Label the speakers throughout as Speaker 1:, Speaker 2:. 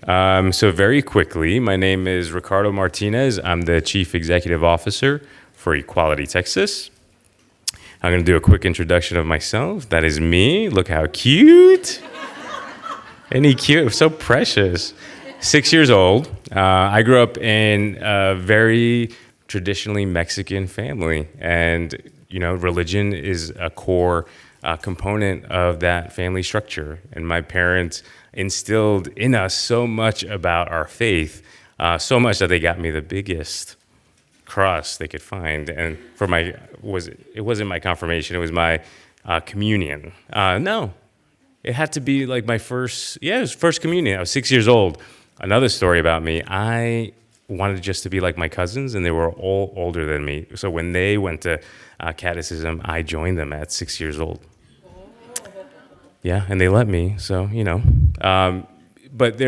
Speaker 1: So very quickly, my name is Ricardo Martinez. I'm the Chief Executive Officer for Equality Texas. I'm going to do a quick introduction of myself. That is me. Look how cute. Isn't he cute? So precious. 6 years old. I grew up in a very traditionally Mexican family. And, religion is a core component of that family structure. And my parents instilled in us so much about our faith, so much that they got me the biggest cross they could find. And it wasn't my confirmation, it was my communion. No, it had to be like it was first communion. I was 6 years old. Another story about me, I wanted just to be like my cousins, and they were all older than me. So when they went to catechism, I joined them at 6 years old. Yeah, and they let me, so, But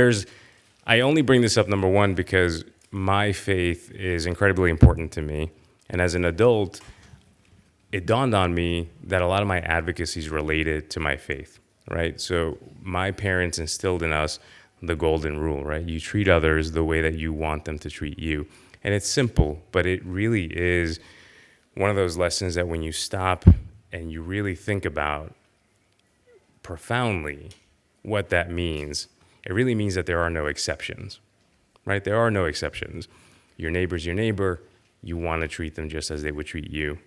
Speaker 1: I only bring this up, number one, because my faith is incredibly important to me. And as an adult, it dawned on me that a lot of my advocacy is related to my faith, right? So my parents instilled in us the golden rule, right? You treat others the way that you want them to treat you. And it's simple, but it really is one of those lessons that when you stop and you really think about profoundly what that means, it really means that there are no exceptions, right? There are no exceptions. Your neighbor's your neighbor. You want to treat them just as they would treat you.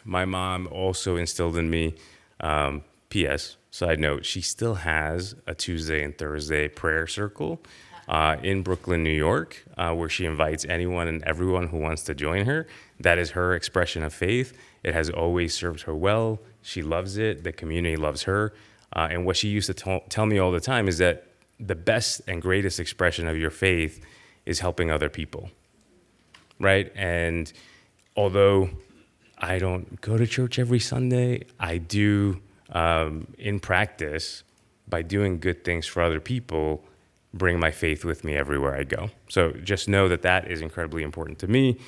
Speaker 1: My mom also instilled in me, P.S., side note, she still has a Tuesday and Thursday prayer circle in Brooklyn, New York, where she invites anyone and everyone who wants to join her. That is her expression of faith. It has always served her well. She loves it. The community loves her. And what she used to tell me all the time is that the best and greatest expression of your faith is helping other people, right? And although I don't go to church every Sunday, I do, in practice, by doing good things for other people, bring my faith with me everywhere I go. So just know that is incredibly important to me,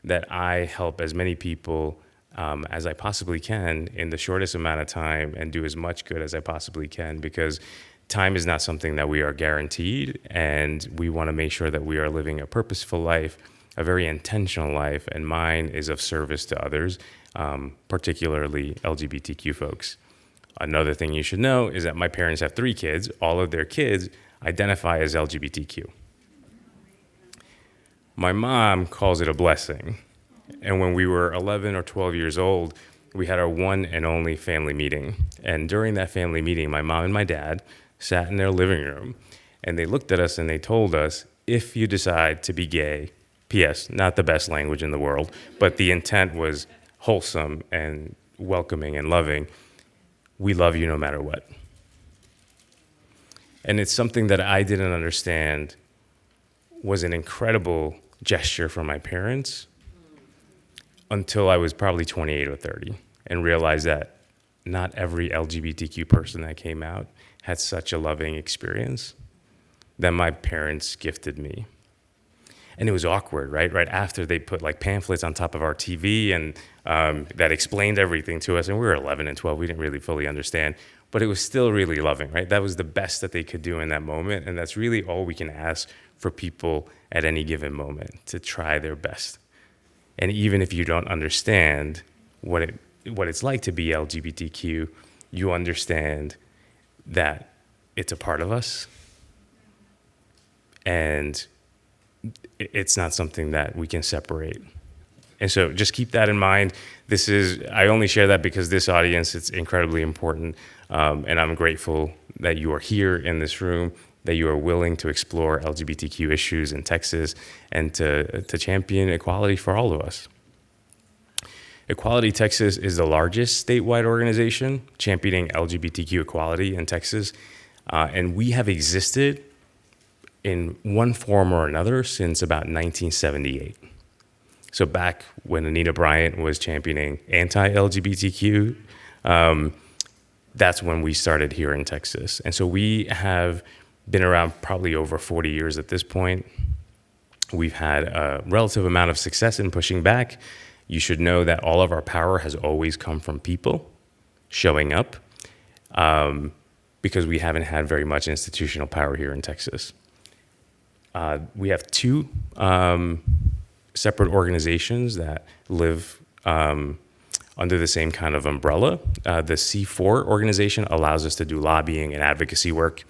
Speaker 1: that I help as many people as I possibly can in the shortest amount of time and do as much good as I possibly can, because time is not something that we are guaranteed, and we want to make sure that we are living a purposeful life, a very intentional life, and mine is of service to others, particularly LGBTQ folks. Another thing you should know is that my parents have 3 kids. All of their kids identify as LGBTQ. My mom calls it a blessing. And when we were 11 or 12 years old, we had our one and only family meeting. And during that family meeting, my mom and my dad sat in their living room, and they looked at us and they told us, if you decide to be gay, P.S., not the best language in the world, but the intent was wholesome and welcoming and loving, we love you no matter what. And it's something that I didn't understand was an incredible gesture from my parents until I was probably 28 or 30 and realized that not every LGBTQ person that came out had such a loving experience that my parents gifted me. And it was awkward, right? Right after they put like pamphlets on top of our TV and that explained everything to us. And we were 11 and 12, we didn't really fully understand, but it was still really loving, right? That was the best that they could do in that moment. And that's really all we can ask for people at any given moment, to try their best. And even if you don't understand what it's like to be LGBTQ, you understand that it's a part of us, and it's not something that we can separate. And so just keep that in mind. I only share that because this audience, it's incredibly important, and I'm grateful that you are here in this room, that you are willing to explore LGBTQ issues in Texas and to champion equality for all of us. Equality Texas is the largest statewide organization championing LGBTQ equality in Texas, and we have existed in one form or another since about 1978. So back when Anita Bryant was championing anti-LGBTQ, that's when we started here in Texas. And so we have been around probably over 40 years at this point. We've had a relative amount of success in pushing back. You should know that all of our power has always come from people showing up, because we haven't had very much institutional power here in Texas. We have two separate organizations that live under the same kind of umbrella. The C4 organization allows us to do lobbying and advocacy work.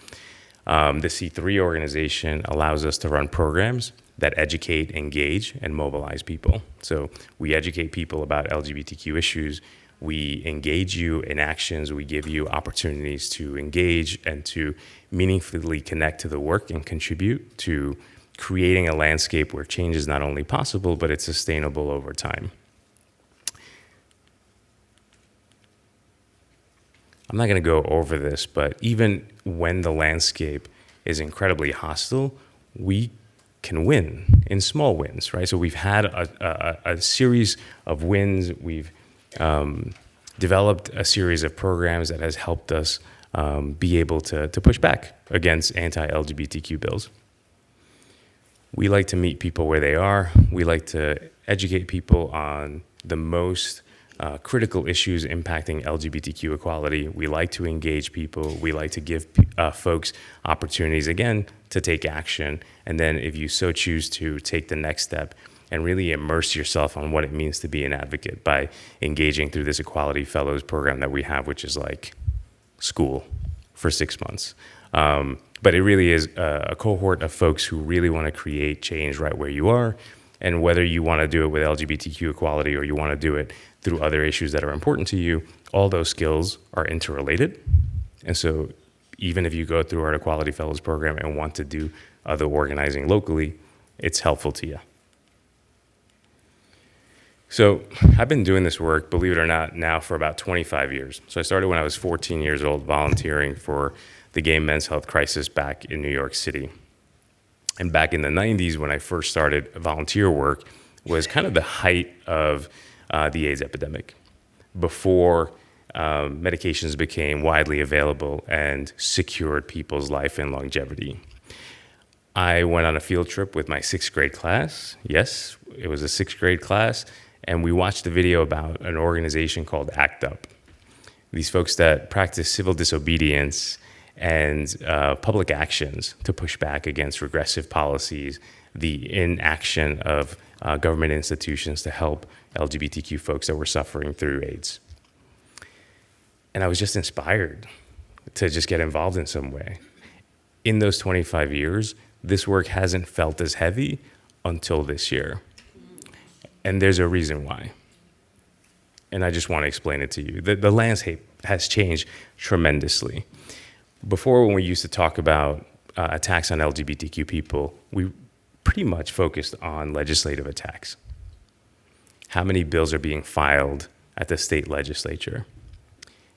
Speaker 1: The C3 organization allows us to run programs that educate, engage, and mobilize people. So we educate people about LGBTQ issues. We engage you in actions. We give you opportunities to engage and to meaningfully connect to the work and contribute to creating a landscape where change is not only possible, but it's sustainable over time. I'm not going to go over this, but even when the landscape is incredibly hostile, we can win in small wins, right? So we've had a series of wins. We've developed a series of programs that has helped us be able to push back against anti-LGBTQ bills. We like to meet people where they are. We like to educate people on the most critical issues impacting LGBTQ equality. We like to engage people. We like to give folks opportunities, again, to take action. And then if you so choose to take the next step and really immerse yourself on what it means to be an advocate by engaging through this Equality Fellows program that we have, which is like school for 6 months. But it really is a cohort of folks who really want to create change right where you are. And whether you want to do it with LGBTQ equality or you want to do it through other issues that are important to you, all those skills are interrelated. And so even if you go through our Equality Fellows program and want to do other organizing locally, it's helpful to you. So I've been doing this work, believe it or not, now for about 25 years. So I started when I was 14 years old volunteering for the gay men's health crisis back in New York City. And back in the 90s, when I first started volunteer work, was kind of the height of the AIDS epidemic, before medications became widely available and secured people's life and longevity. I went on a field trip with my 6th grade class. Yes, it was a 6th grade class. And we watched a video about an organization called ACT UP. These folks that practice civil disobedience and public actions to push back against regressive policies, the inaction of government institutions to help LGBTQ folks that were suffering through AIDS. And I was just inspired to just get involved in some way. In those 25 years, this work hasn't felt as heavy until this year. And there's a reason why. And I just want to explain it to you. The landscape has changed tremendously. Before, when we used to talk about attacks on LGBTQ people, we pretty much focused on legislative attacks. How many bills are being filed at the state legislature?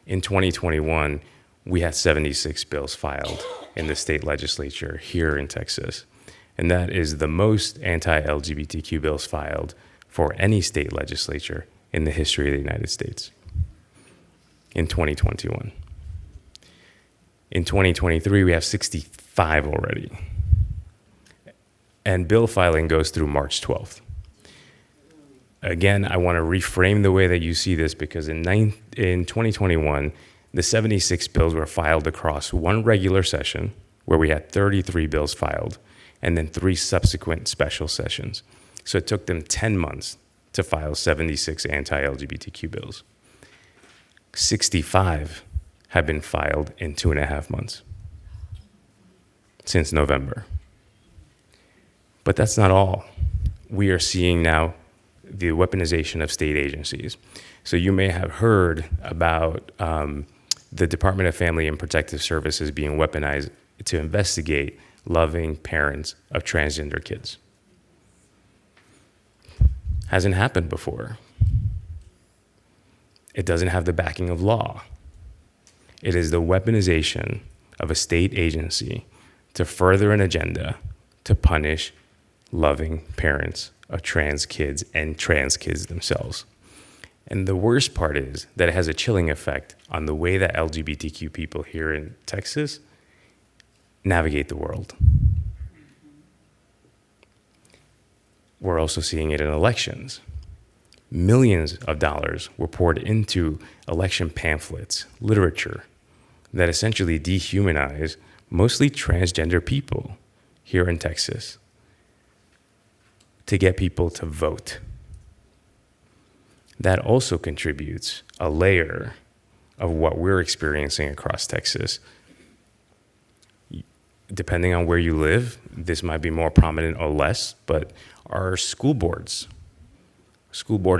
Speaker 1: In 2021, we had 76 bills filed in the state legislature here in Texas. And that is the most anti-LGBTQ bills filed for any state legislature in the history of the United States in 2021. In 2023, we have 65 already. And bill filing goes through March 12th. Again, I want to reframe the way that you see this, because in 2021, the 76 bills were filed across one regular session where we had 33 bills filed, and then 3 subsequent special sessions. So it took them 10 months to file 76 anti-LGBTQ bills. 65 have been filed in 2.5 months since November. But that's not all. We are seeing now the weaponization of state agencies. So you may have heard about the Department of Family and Protective Services being weaponized to investigate loving parents of transgender kids. Hasn't happened before. It doesn't have the backing of law. It is the weaponization of a state agency to further an agenda to punish loving parents of trans kids and trans kids themselves. And the worst part is that it has a chilling effect on the way that LGBTQ people here in Texas navigate the world. We're also seeing it in elections. Millions of dollars were poured into election pamphlets, literature, that essentially dehumanize mostly transgender people here in Texas to get people to vote. That also contributes a layer of what we're experiencing across Texas. Depending on where you live, this might be more prominent or less, but our school board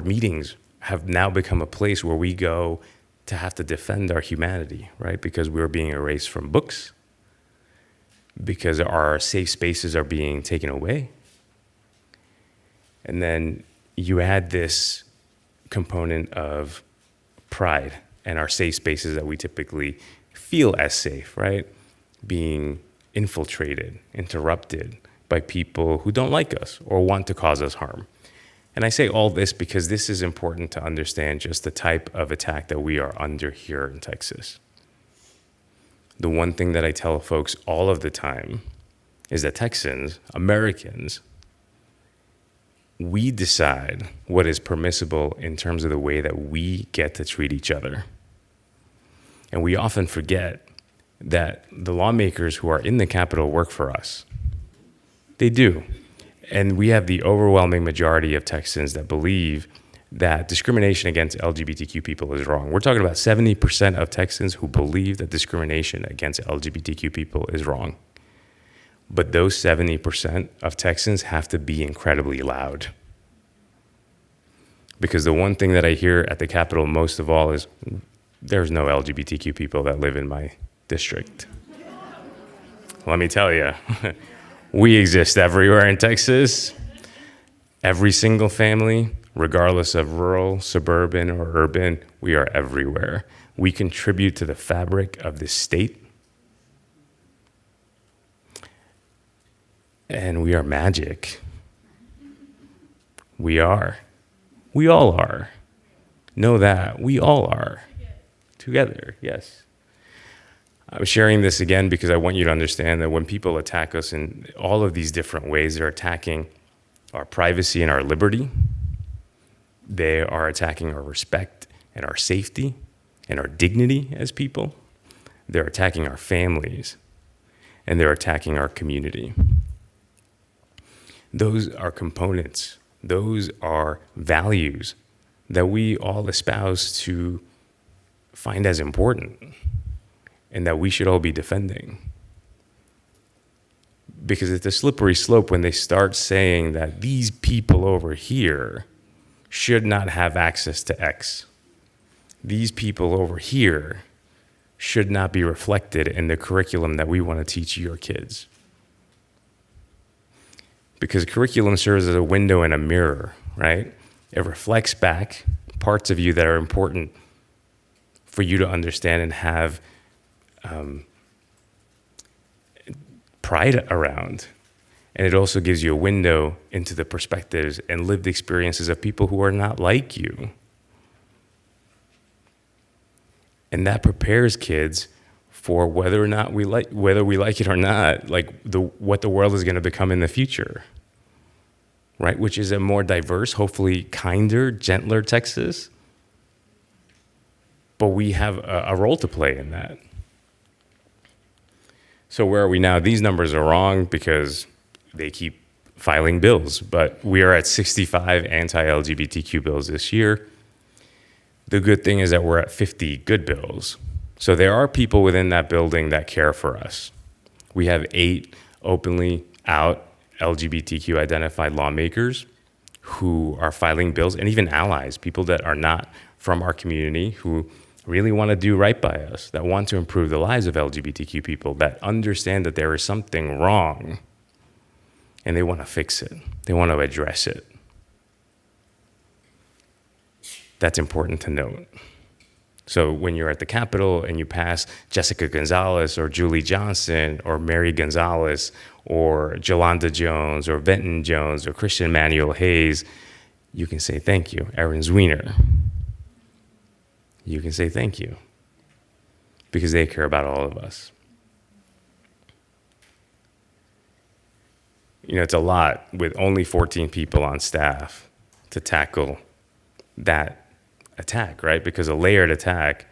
Speaker 1: meetings have now become a place where we go to have to defend our humanity, right? Because we're being erased from books, because our safe spaces are being taken away. And then you add this component of pride and our safe spaces that we typically feel as safe, right? Being infiltrated, interrupted by people who don't like us or want to cause us harm. And I say all this because this is important to understand just the type of attack that we are under here in Texas. The one thing that I tell folks all of the time is that Texans, Americans, we decide what is permissible in terms of the way that we get to treat each other. And we often forget that the lawmakers who are in the Capitol work for us. They do. And we have the overwhelming majority of Texans that believe that discrimination against LGBTQ people is wrong. We're talking about 70% of Texans who believe that discrimination against LGBTQ people is wrong. But those 70% of Texans have to be incredibly loud. Because the one thing that I hear at the Capitol most of all is, there's no LGBTQ people that live in my district. Let me tell you, we exist everywhere in Texas. Every single family, regardless of rural, suburban, or urban, we are everywhere. We contribute to the fabric of this state. And we are magic. We are. We all are. Know that. We all are. Together, yes. I'm sharing this again because I want you to understand that when people attack us in all of these different ways, they're attacking our privacy and our liberty. They are attacking our respect and our safety and our dignity as people. They're attacking our families, and they're attacking our community. Those are components. Those are values that we all espouse to find as important and that we should all be defending. Because it's a slippery slope when they start saying that these people over here should not have access to X. These people over here should not be reflected in the curriculum that we want to teach your kids. Because curriculum serves as a window and a mirror, right? It reflects back parts of you that are important for you to understand and have pride around. And it also gives you a window into the perspectives and lived experiences of people who are not like you. And that prepares kids for whether we like it or not, like what the world is going to become in the future, right? Which is a more diverse, hopefully kinder, gentler Texas. But we have a role to play in that. So where are we now? These numbers are wrong because they keep filing bills, but we are at 65 anti-LGBTQ bills this year. The good thing is that we're at 50 good bills. So there are people within that building that care for us. We have 8 openly out LGBTQ identified lawmakers who are filing bills, and even allies, people that are not from our community who really want to do right by us, that want to improve the lives of LGBTQ people, that understand that there is something wrong and they want to fix it. They want to address it. That's important to note. So when you're at the Capitol and you pass Jessica Gonzalez or Julie Johnson or Mary Gonzalez or Jolanda Jones or Benton Jones or Christian Manuel Hayes, you can say thank you. Aaron Zwiener. You can say thank you because they care about all of us. You know, it's a lot with only 14 people on staff to tackle that attack, right? Because a layered attack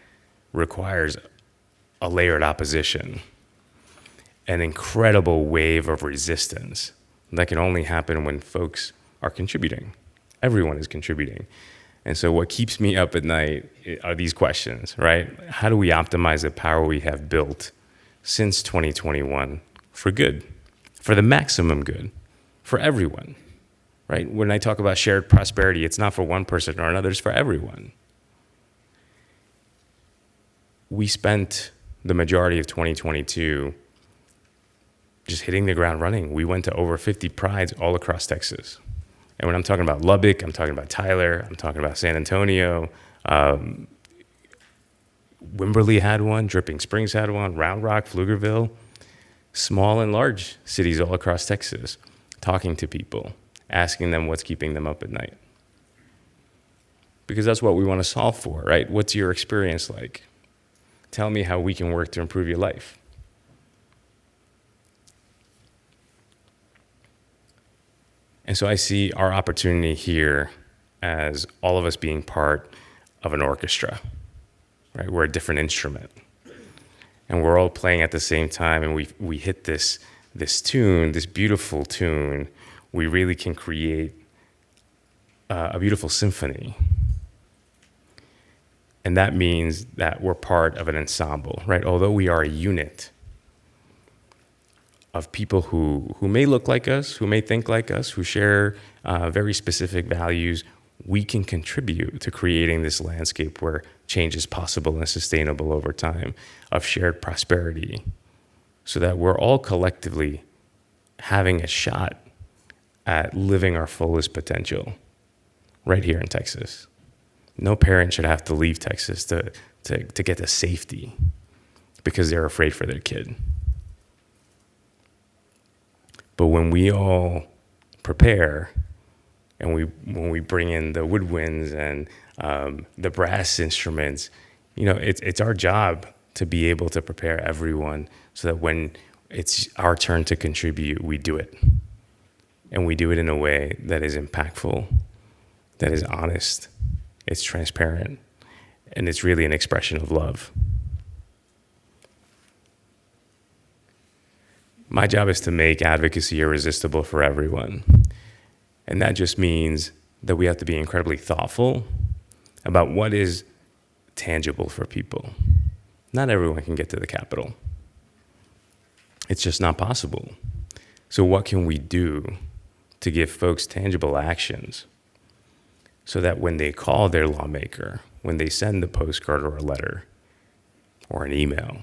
Speaker 1: requires a layered opposition. an incredible wave of resistance that can only happen when folks are contributing. Everyone is contributing. And so what keeps me up at night are these questions, right? How do we optimize the power we have built since 2021 for good, for the maximum good, for everyone, right? When I talk about shared prosperity, it's not for one person or another, it's for everyone. We spent the majority of 2022 just hitting the ground running. We went to over 50 prides all across Texas. And when I'm talking about Lubbock, I'm talking about Tyler, I'm talking about San Antonio, Wimberley had one, Dripping Springs had one, Round Rock, Pflugerville, small and large cities all across Texas, talking to people, asking them what's keeping them up at night. Because that's what we want to solve for, right? What's your experience like? Tell me how we can work to improve your life. And so I see our opportunity here as all of us being part of an orchestra, right? We're a different instrument. And we're all playing at the same time, and we hit this tune, this beautiful tune. We really can create a beautiful symphony. And that means that we're part of an ensemble, right? Although we are a unit of people who may look like us, who may think like us, who share very specific values, we can contribute to creating this landscape where change is possible and sustainable over time, of shared prosperity, so that we're all collectively having a shot at living our fullest potential right here in Texas. No parent should have to leave Texas to get to safety because they're afraid for their kid. But when we all prepare, and when we bring in the woodwinds and the brass instruments, it's our job to be able to prepare everyone so that when it's our turn to contribute, we do it. And we do it in a way that is impactful, that is honest, it's transparent, and it's really an expression of love. My job is to make advocacy irresistible for everyone. And that just means that we have to be incredibly thoughtful about what is tangible for people. Not everyone can get to the Capitol. It's just not possible. So what can we do to give folks tangible actions so that when they call their lawmaker, when they send a postcard or a letter or an email,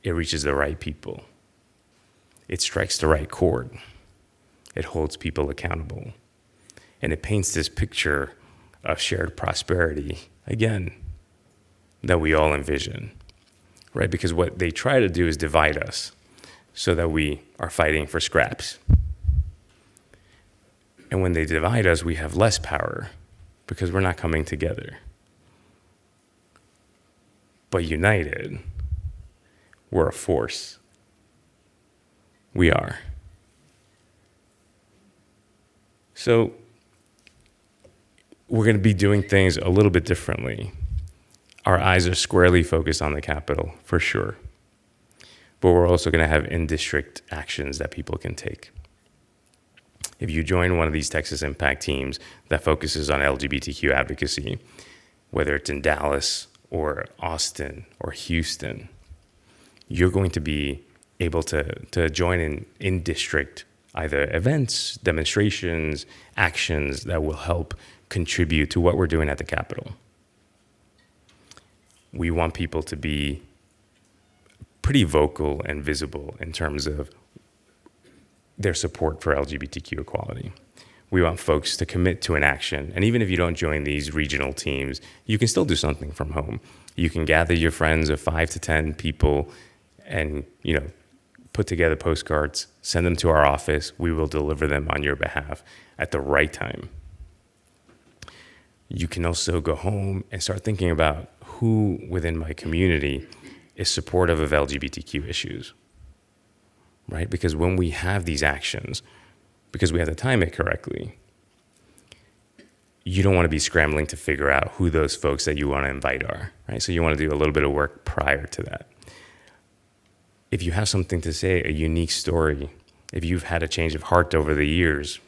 Speaker 1: it reaches the right people. It strikes the right chord. It holds people accountable. And it paints this picture of shared prosperity, again, that we all envision, right? Because what they try to do is divide us so that we are fighting for scraps. And when they divide us, we have less power because we're not coming together. But united, we're a force. We are. So we're going to be doing things a little bit differently. Our eyes are squarely focused on the Capitol, for sure. But we're also going to have in-district actions that people can take. If you join one of these Texas Impact teams that focuses on LGBTQ advocacy, whether it's in Dallas or Austin or Houston, you're going to be able to join in district either events, demonstrations, actions that will help contribute to what we're doing at the Capitol. We want people to be pretty vocal and visible in terms of their support for LGBTQ equality. We want folks to commit to an action. And even if you don't join these regional teams, you can still do something from home. You can gather your friends of 5 to 10 people and, put together postcards, send them to our office. We will deliver them on your behalf at the right time. You can also go home and start thinking about who within my community is supportive of LGBTQ issues, right? Because when we have these actions, because we have to time it correctly, you don't want to be scrambling to figure out who those folks that you want to invite are, right? So you want to do a little bit of work prior to that. if you have something to say, a unique story, if you've had a change of heart over the years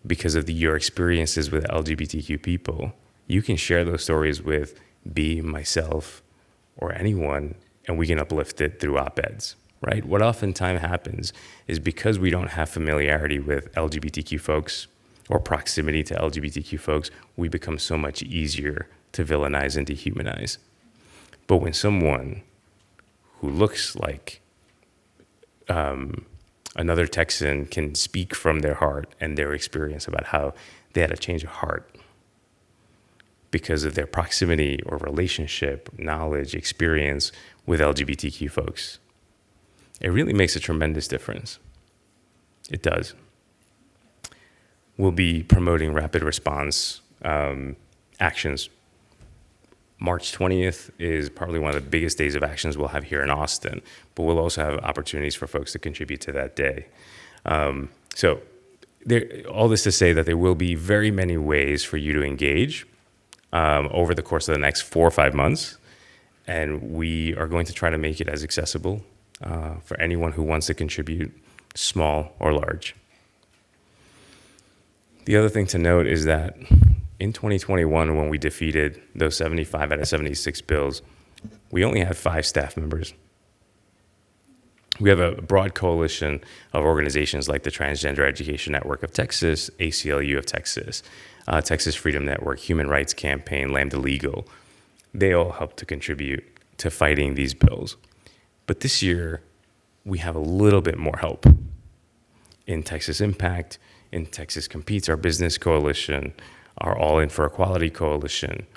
Speaker 1: because of your experiences with LGBTQ people, you can share those stories with B, myself, or anyone, and we can uplift it through op-eds, right? What oftentimes happens is because we don't have familiarity with LGBTQ folks or proximity to LGBTQ folks, we become so much easier to villainize and dehumanize. But when someone who looks like another Texan can speak from their heart and their experience about how they had a change of heart because of their proximity or relationship, knowledge, experience with LGBTQ folks, it really makes a tremendous difference. It does. We'll be promoting rapid response actions. March 20th is probably one of the biggest days of actions we'll have here in Austin, but we'll also have opportunities for folks to contribute to that day. So all this to say that there will be very many ways for you to engage over the course of the next 4 or 5 months, and we are going to try to make it as accessible for anyone who wants to contribute, small or large. The other thing to note is that in 2021, when we defeated those 75 out of 76 bills, we only had 5 staff members. We have a broad coalition of organizations like the Transgender Education Network of Texas, ACLU of Texas, Texas Freedom Network, Human Rights Campaign, Lambda Legal. They all help to contribute to fighting these bills. But this year, we have a little bit more help in Texas Impact, in Texas Competes, our business coalition, our All In for Equality coalition.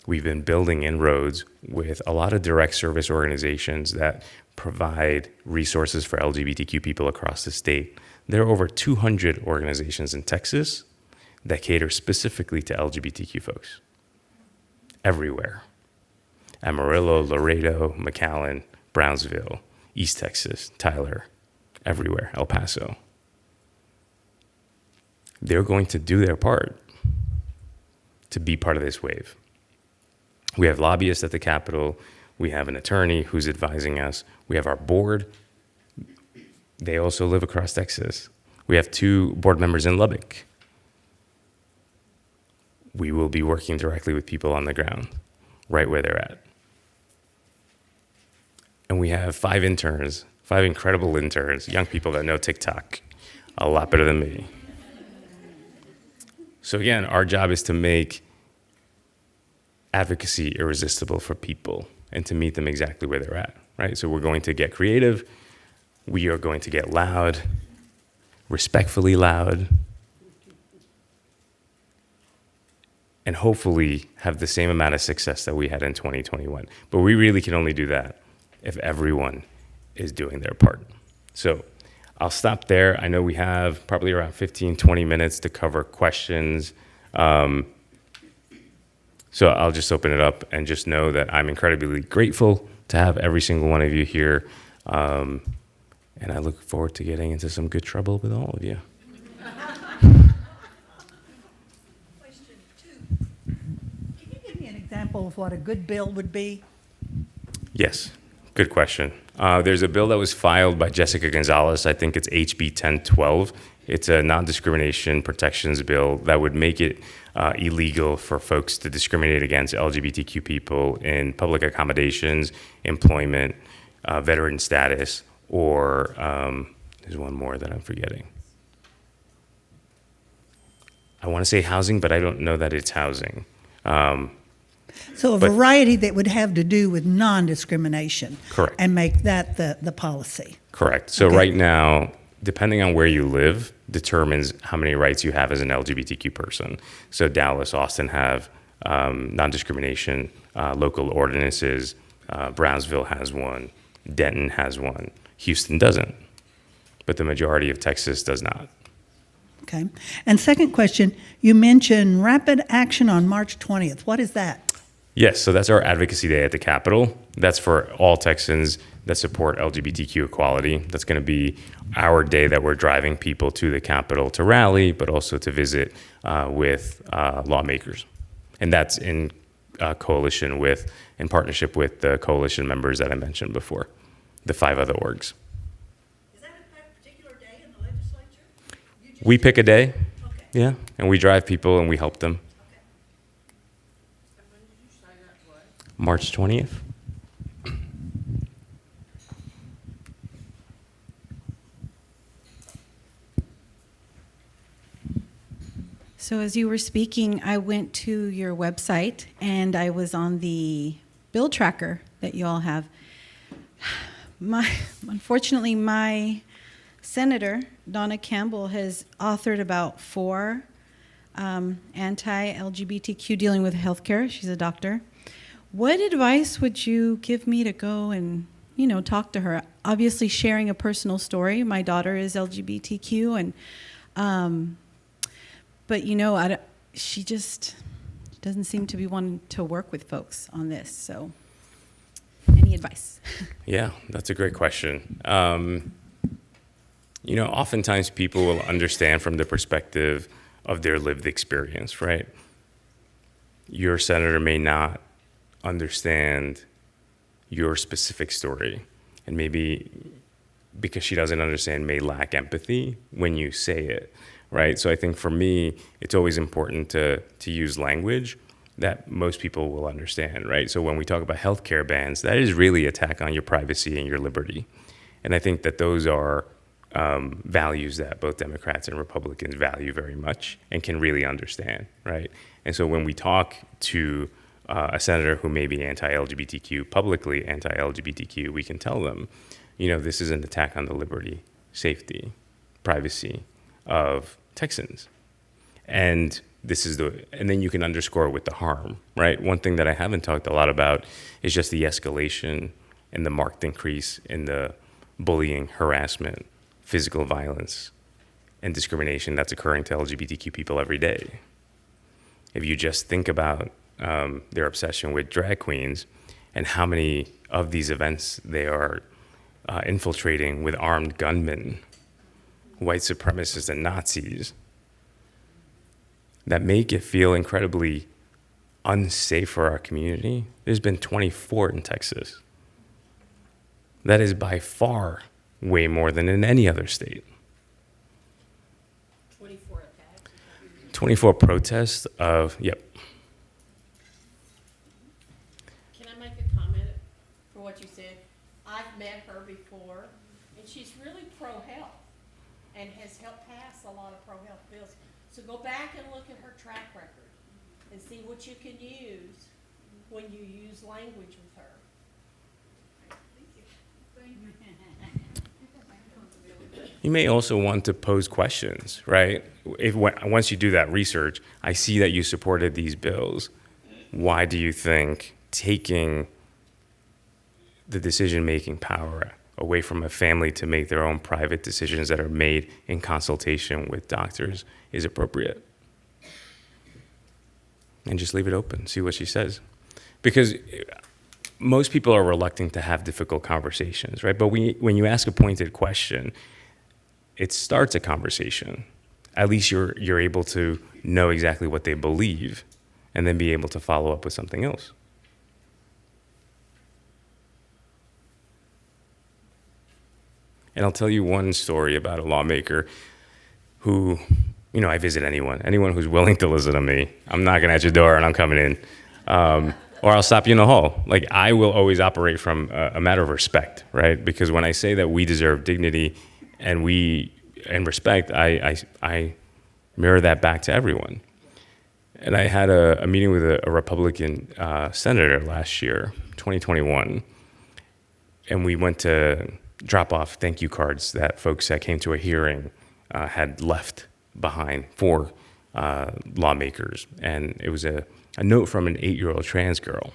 Speaker 1: We've been building inroads with a lot of direct service organizations that provide resources for LGBTQ people across the state. There are over 200 organizations in Texas that cater specifically to LGBTQ folks. Everywhere. Amarillo, Laredo, McAllen, Brownsville, East Texas, Tyler, everywhere, El Paso. They're going to do their part to be part of this wave. We have lobbyists at the Capitol. We have an attorney who's advising us. We have our board. They also live across Texas. We have 2 board members in Lubbock. We will be working directly with people on the ground, right where they're at. And we have 5 interns, 5 incredible interns, young people that know TikTok a lot better than me. So again, our job is to make advocacy irresistible for people and to meet them exactly where they're at, right? So we're going to get creative. We are going to get loud, respectfully loud, and hopefully have the same amount of success that we had in 2021. But we really can only do that if everyone is doing their part. So I'll stop there. I know we have probably around 15, 20 minutes to cover questions. So I'll just open it up and just know that I'm incredibly grateful to have every single one of you here. And I look forward to getting into some good trouble with all of you.
Speaker 2: Question 2. Can you give me an example of what a good bill would be?
Speaker 1: Yes, good question. There's a bill that was filed by Jessica Gonzalez. I think it's HB 1012. It's a non-discrimination protections bill that would make it illegal for folks to discriminate against LGBTQ people in public accommodations, employment, veteran status, or there's one more that I'm forgetting. I want to say housing, but I don't know that it's housing.
Speaker 2: So a variety that would have to do with non-discrimination.
Speaker 1: Correct.
Speaker 2: And make that the policy.
Speaker 1: Correct. So
Speaker 2: Okay.
Speaker 1: right now, depending on where you live, determines how many rights you have as an LGBTQ person. So Dallas, Austin have non-discrimination local ordinances. Brownsville has one. Denton has one. Houston doesn't. But the majority of Texas does not.
Speaker 2: Okay. And second question, you mentioned rapid action on March 20th. What is that?
Speaker 1: Yes, so that's our advocacy day at the Capitol. That's for all Texans that support LGBTQ equality. That's going to be our day that we're driving people to the Capitol to rally, but also to visit with lawmakers. And that's in partnership with the coalition members that I mentioned before. the 5 other orgs.
Speaker 2: Is that a particular day in the legislature?
Speaker 1: We pick a day,
Speaker 2: Okay.
Speaker 1: yeah, and we drive people and we help them.
Speaker 2: Okay.
Speaker 3: And when did you say that was?
Speaker 1: March 20th.
Speaker 4: So as you were speaking, I went to your website and I was on the bill tracker that you all have. Unfortunately, my senator, Donna Campbell, has authored about 4 anti-LGBTQ dealing with healthcare. She's a doctor. What advice would you give me to go and, talk to her? Obviously, sharing a personal story. My daughter is LGBTQ, and but she just doesn't seem to be wanting to work with folks on this. So, any advice?
Speaker 1: Yeah, that's a great question. Oftentimes people will understand from the perspective of their lived experience, right? Your senator may not understand your specific story, and maybe because she doesn't understand, may lack empathy when you say it, right? So I think for me, it's always important to use language that most people will understand, right? So when we talk about healthcare bans, that is really attack on your privacy and your liberty. And I think that those are values that both Democrats and Republicans value very much and can really understand, right? And so when we talk to a senator who may be anti-LGBTQ, publicly anti-LGBTQ, we can tell them, this is an attack on the liberty, safety, privacy of Texans. And and then you can underscore with the harm, right? One thing that I haven't talked a lot about is just the escalation and the marked increase in the bullying, harassment, physical violence, and discrimination that's occurring to LGBTQ people every day. If you just think about their obsession with drag queens and how many of these events they are infiltrating with armed gunmen, white supremacists, and Nazis, that make it feel incredibly unsafe for our community. There's been 24 in Texas. That is by far way more than in any other state.
Speaker 3: 24 attacks?
Speaker 1: 24 protests of, yep.
Speaker 3: Can I make a comment for what you said? I've met her before, and she's really pro-health and has helped pass a lot of pro-health bills. So go back and look at her track record and see what you can use when you use language with her.
Speaker 1: You may also want to pose questions, right? Once you do that research, I see that you supported these bills. Why do you think taking the decision-making power away from a family to make their own private decisions that are made in consultation with doctors is appropriate? And just leave it open, see what she says. Because most people are reluctant to have difficult conversations, right? But when you ask a pointed question, it starts a conversation. At least you're able to know exactly what they believe and then be able to follow up with something else. And I'll tell you one story about a lawmaker who, I visit anyone who's willing to listen to me. I'm knocking at your door and I'm coming in. Or I'll stop you in the hall. Like, I will always operate from a matter of respect, right? Because when I say that we deserve dignity and respect, I mirror that back to everyone. And I had a meeting with a Republican senator last year, 2021, and we went to drop off thank you cards that folks that came to a hearing had left behind for lawmakers. And it was a note from an 8-year-old trans girl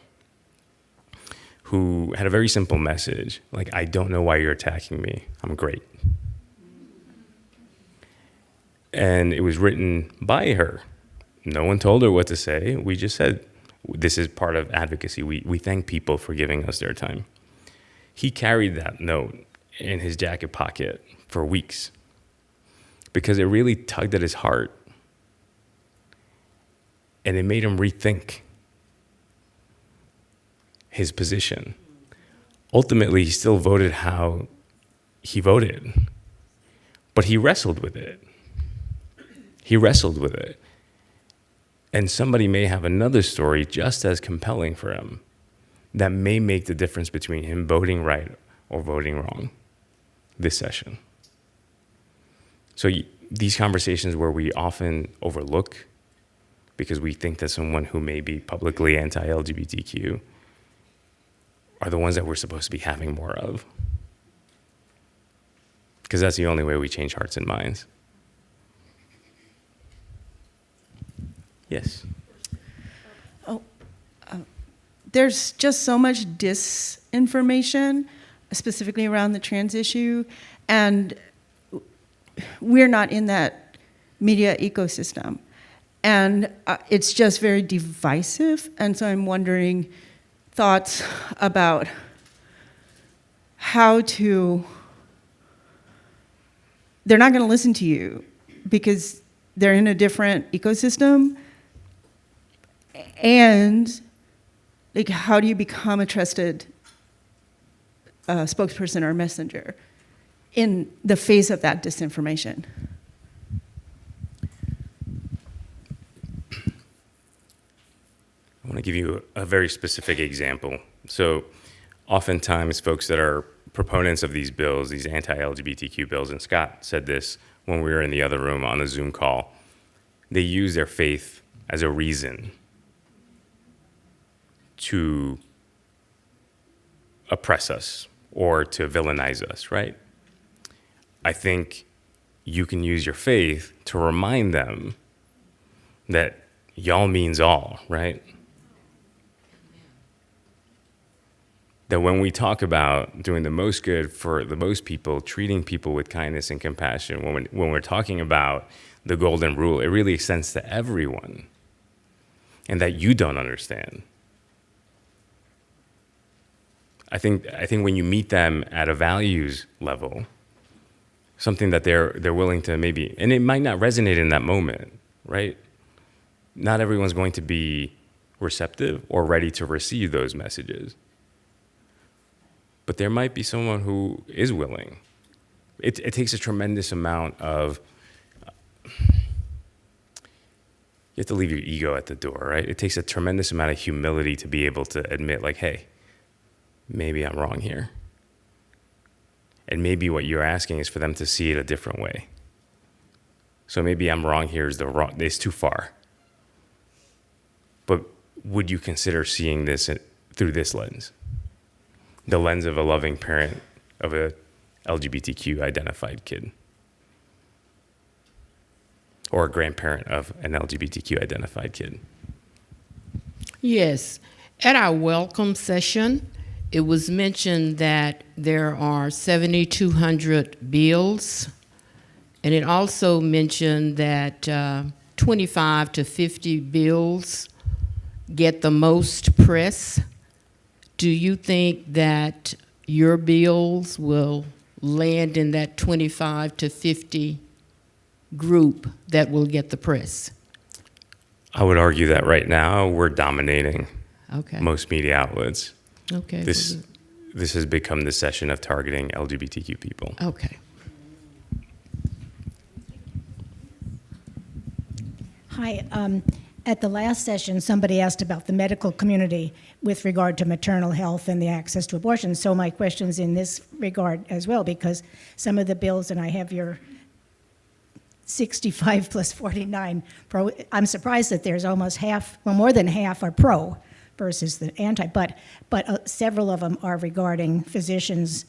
Speaker 1: who had a very simple message, like, I don't know why you're attacking me. I'm great. And it was written by her. No one told her what to say. We just said, this is part of advocacy. We thank people for giving us their time. He carried that note in his jacket pocket for weeks because it really tugged at his heart. And it made him rethink his position ultimately he still voted how he voted, but he wrestled with it. He wrestled with it. And somebody may have another story just as compelling for him that may make the difference between him voting right or voting wrong this session. So these conversations where we often overlook because we think that someone who may be publicly anti-LGBTQ are the ones that we're supposed to be having more of. Because that's the only way we change hearts and minds. Yes.
Speaker 5: There's just so much disinformation, specifically around the trans issue, and we're not in that media ecosystem. And it's just very divisive, and so I'm wondering thoughts about how to, they're not going to listen to you because they're in a different ecosystem, and like, how do you become a trusted spokesperson or messenger in the face of that disinformation?
Speaker 1: I want to give you a very specific example. So oftentimes folks that are proponents of these bills, these anti-LGBTQ bills, and Scott said this when we were in the other room on a Zoom call, they use their faith as a reason to oppress us or to villainize us, right? I think you can use your faith to remind them that y'all means all, right? That when we talk about doing the most good for the most people, treating people with kindness and compassion, when we're talking about the golden rule, it really extends to everyone, and that you don't understand. I think when you meet them at a values level, something that they're willing to maybe, and it might not resonate in that moment, right? Not everyone's going to be receptive or ready to receive those messages. But there might be someone who is willing. It takes a tremendous amount of, you have to leave your ego at the door, right? It takes a tremendous amount of humility to be able to admit, like, hey, maybe I'm wrong here. And maybe what you're asking is for them to see it a different way. So maybe I'm wrong here is it's too far. But would you consider seeing this through this lens? The lens of a loving parent of a LGBTQ identified kid, or a grandparent of an LGBTQ identified kid.
Speaker 3: Yes. At our welcome session, it was mentioned that there are 7,200 bills, and it also mentioned that 25 to 50 bills get the most press. Do you think that your bills will land in that 25 to 50 group that will get the press?
Speaker 1: I would argue that right now we're dominating
Speaker 3: Okay.
Speaker 1: most media outlets.
Speaker 3: Okay.
Speaker 1: This has become the session of targeting LGBTQ people.
Speaker 3: Okay.
Speaker 6: Hi. At the last session, somebody asked about the medical community with regard to maternal health and the access to abortion. So my question's in this regard as well, because some of the bills, and I have your 65 plus 49 pro, I'm surprised that there's almost half, well, more than half are pro versus the anti, but several of them are regarding physicians,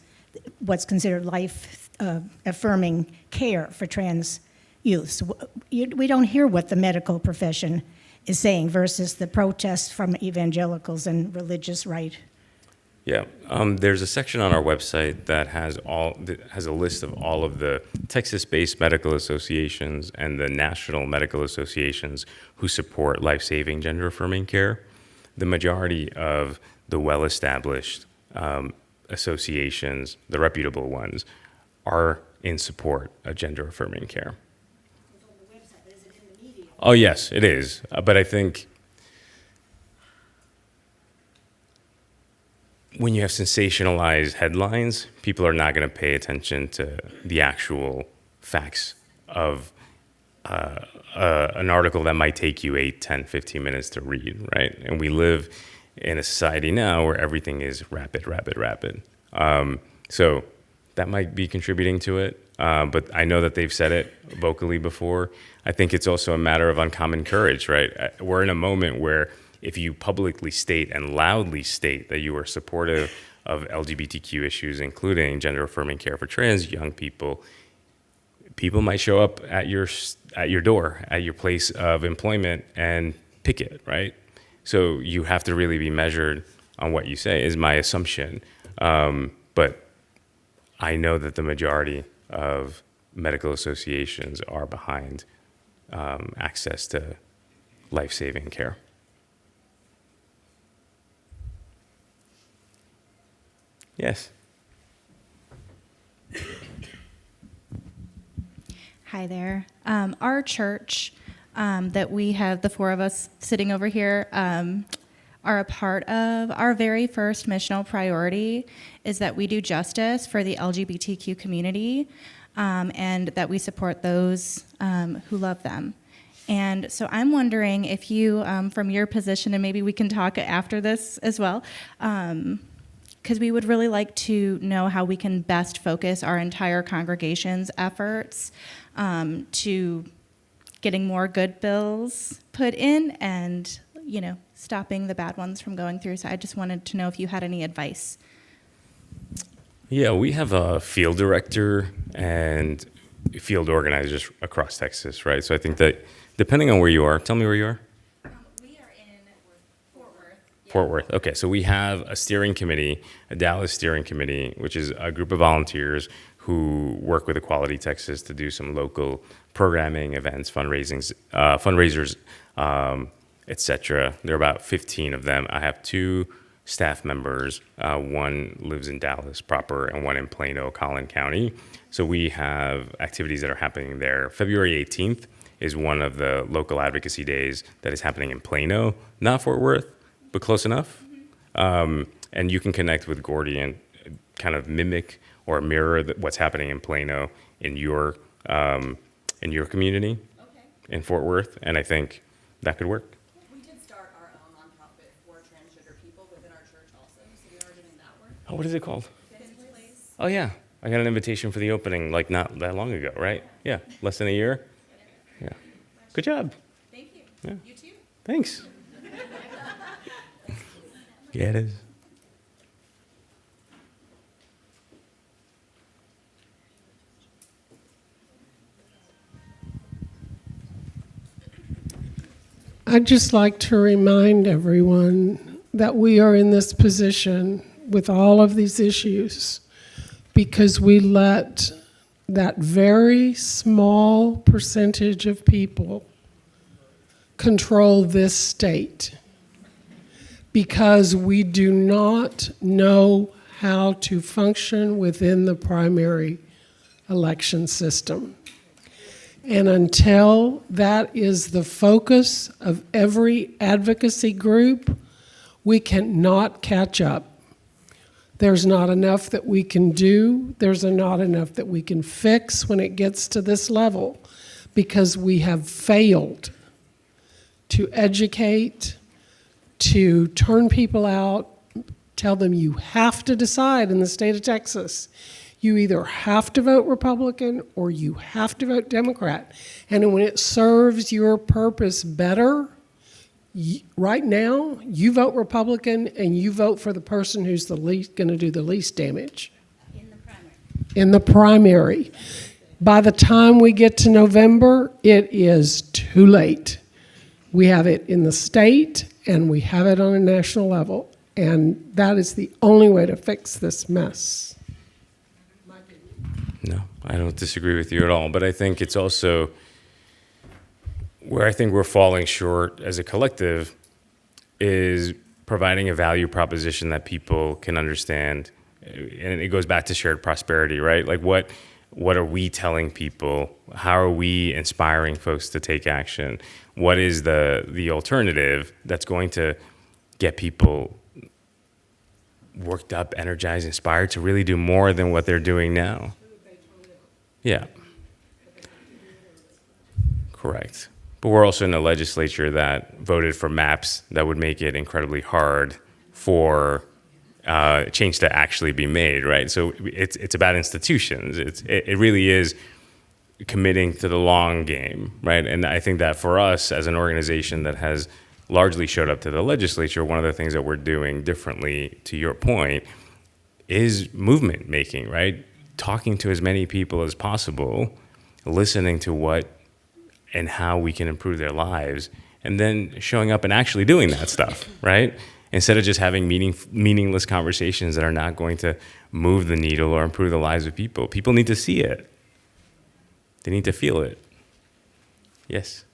Speaker 6: what's considered life-affirming care for trans youth. So we don't hear what the medical profession is saying versus the protests from evangelicals and religious right.
Speaker 1: Yeah, there's a section on our website that has a list of all of the Texas-based medical associations and the national medical associations who support life-saving gender-affirming care. The majority of the well-established associations, the reputable ones, are in support of gender-affirming care. Oh, yes, it is. But I think when you have sensationalized headlines, people are not going to pay attention to the actual facts of an article that might take you 8, 10, 15 minutes to read, right? And we live in a society now where everything is rapid, rapid, rapid. So that might be contributing to it. But I know that they've said it vocally before. I think it's also a matter of uncommon courage, right? We're in a moment where if you publicly state and loudly state that you are supportive of LGBTQ issues, including gender-affirming care for trans young people, people might show up at your door, at your place of employment and picket, right? So you have to really be measured on what you say, is my assumption. But I know that the majority of medical associations are behind access to life-saving care. Yes.
Speaker 7: Hi there. Our church that we have, the four of us sitting over here, are a part of. Our very first missional priority is that we do justice for the LGBTQ community and that we support those who love them. And so I'm wondering if you, from your position, and maybe we can talk after this as well, because we would really like to know how we can best focus our entire congregation's efforts to getting more good bills put in and, you know, stopping the bad ones from going through. So I just wanted to know if you had any advice.
Speaker 1: Yeah, we have a field director and field organizers across Texas, right? So I think that depending on where you are, tell me where you are.
Speaker 7: We are in Fort Worth.
Speaker 1: Fort Worth. Okay, so we have a steering committee, a Dallas steering committee, which is a group of volunteers who work with Equality Texas to do some local programming, events, fundraisers, etc. There are about 15 of them. I have 2 staff members. One lives in Dallas proper and one in Plano, Collin County. So we have activities that are happening there. February 18th is one of the local advocacy days that is happening in Plano, not Fort Worth, but close enough. And you can connect with Gordy and kind of mimic or mirror what's happening in Plano in your community, in Fort Worth, and I think that could work.
Speaker 8: We did start our own nonprofit for transgender people within our church also, so we are doing that work.
Speaker 1: Oh, what is it called? Oh yeah, I got an invitation for the opening like not that long ago, right? Yeah, less than a year. Yeah, good job.
Speaker 8: Thank you.
Speaker 1: Yeah.
Speaker 8: You too.
Speaker 1: Thanks. Yeah, it is.
Speaker 9: I'd just like to remind everyone that we are in this position with all of these issues because we let that very small percentage of people control this state because we do not know how to function within the primary election system. And until that is the focus of every advocacy group, we cannot catch up. There's not enough that we can do. There's not enough that we can fix when it gets to this level because we have failed to educate, to turn people out, tell them you have to decide in the state of Texas. You either have to vote Republican or you have to vote Democrat. And when it serves your purpose better, right now, you vote Republican and you vote for the person who's the least going to do the least damage. In the primary. By the time we get to November, it is too late. We have it in the state and we have it on a national level. And that is the only way to fix this mess.
Speaker 1: No, I don't disagree with you at all. But I think it's also where I think we're falling short as a collective is providing a value proposition that people can understand. And it goes back to shared prosperity, right? Like what are we telling people? How are we inspiring folks to take action? What is the alternative that's going to get people worked up, energized, inspired to really do more than what they're doing now. Yeah. Correct. But we're also in a legislature that voted for maps that would make it incredibly hard for change to actually be made, right? So it's about institutions. It really is committing to the long game, right? And I think that for us as an organization that has largely showed up to the legislature, one of the things that we're doing differently, to your point, is movement making, right? Talking to as many people as possible, listening to what and how we can improve their lives, and then showing up and actually doing that stuff, right? Instead of just having meaningless conversations that are not going to move the needle or improve the lives of people. People need to see it. They need to feel it. Yes?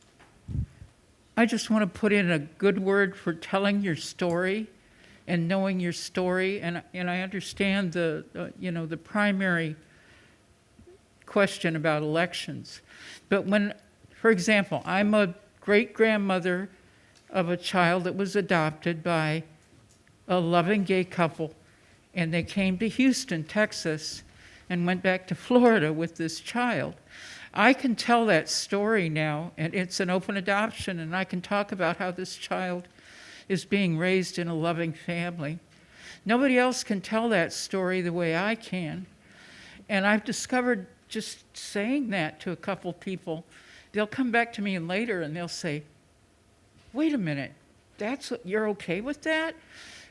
Speaker 10: I just want to put in a good word for telling your story and knowing your story. And I understand the primary question about elections. But when, for example, I'm a great-grandmother of a child that was adopted by a loving gay couple, and they came to Houston, Texas, and went back to Florida with this child. I can tell that story now, and it's an open adoption, and I can talk about how this child is being raised in a loving family. Nobody else can tell that story the way I can. And I've discovered just saying that to a couple people, they'll come back to me later and they'll say, wait a minute, you're okay with that?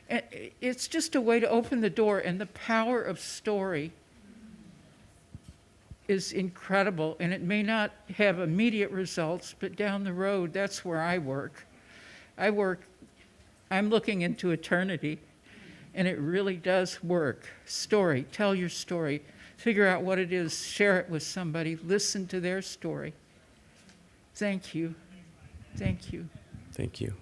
Speaker 10: And it's just a way to open the door, and the power of story is incredible, and it may not have immediate results, but down the road, that's where I work. I'm looking into eternity, and it really does work. Story, tell your story. Figure out what it is, share it with somebody, listen to their story. Thank you. Thank you.
Speaker 1: Thank you.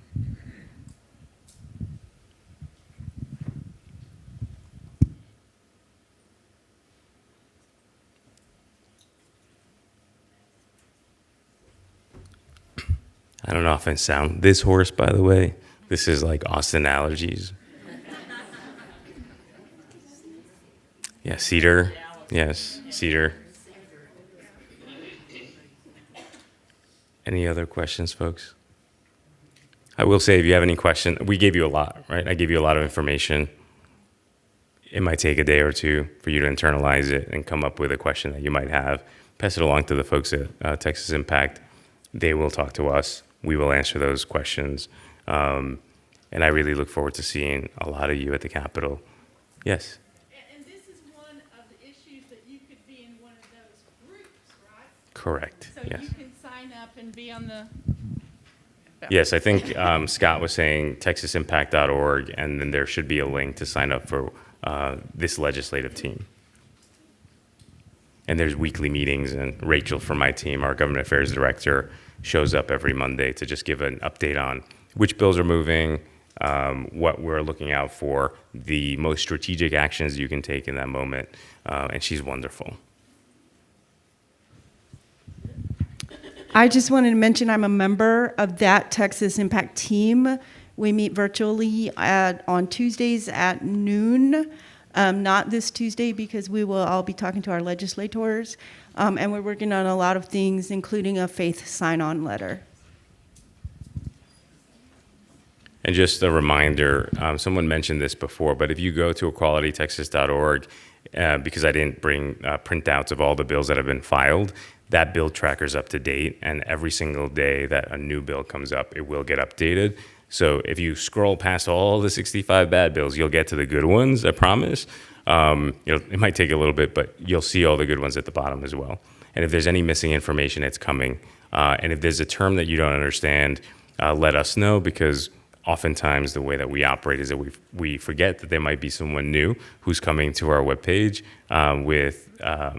Speaker 1: I don't often sound this hoarse, by the way. This is like Austin allergies. Yeah, cedar. Yes, cedar. Any other questions, folks? I will say, if you have any questions, we gave you a lot, right? I gave you a lot of information. It might take a day or two for you to internalize it and come up with a question that you might have. Pass it along to the folks at Texas Impact. They will talk to us. We will answer those questions. And I really look forward to seeing a lot of you at the Capitol. Yes?
Speaker 3: And this is one of the issues that you could be in one of those groups, right?
Speaker 1: Correct.
Speaker 3: So
Speaker 1: Yes.
Speaker 3: you can sign up and be on the...
Speaker 1: Yes, I think Scott was saying texasimpact.org, and then there should be a link to sign up for this legislative team. And there's weekly meetings, and Rachel from my team, our government affairs director, shows up every Monday to just give an update on which bills are moving, what we're looking out for, the most strategic actions you can take in that moment, and she's wonderful.
Speaker 5: I just wanted to mention I'm a member of that Texas Impact team. We meet virtually on Tuesdays at noon. Not this Tuesday because we will all be talking to our legislators. And we're working on a lot of things, including a faith sign-on letter.
Speaker 1: And just a reminder, someone mentioned this before, but if you go to equalitytexas.org, because I didn't bring printouts of all the bills that have been filed, that bill tracker's up to date, and every single day that a new bill comes up, it will get updated. So if you scroll past all the 65 bad bills, you'll get to the good ones, I promise. It might take a little bit, but you'll see all the good ones at the bottom as well. And if there's any missing information, it's coming. And if there's a term that you don't understand, let us know, because oftentimes the way that we operate is that we forget that there might be someone new who's coming to our webpage with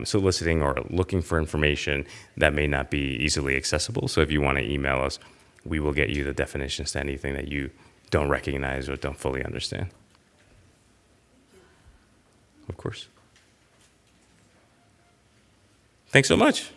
Speaker 1: soliciting or looking for information that may not be easily accessible. So if you want to email us, we will get you the definitions to anything that you don't recognize or don't fully understand. Of course. Thanks so much.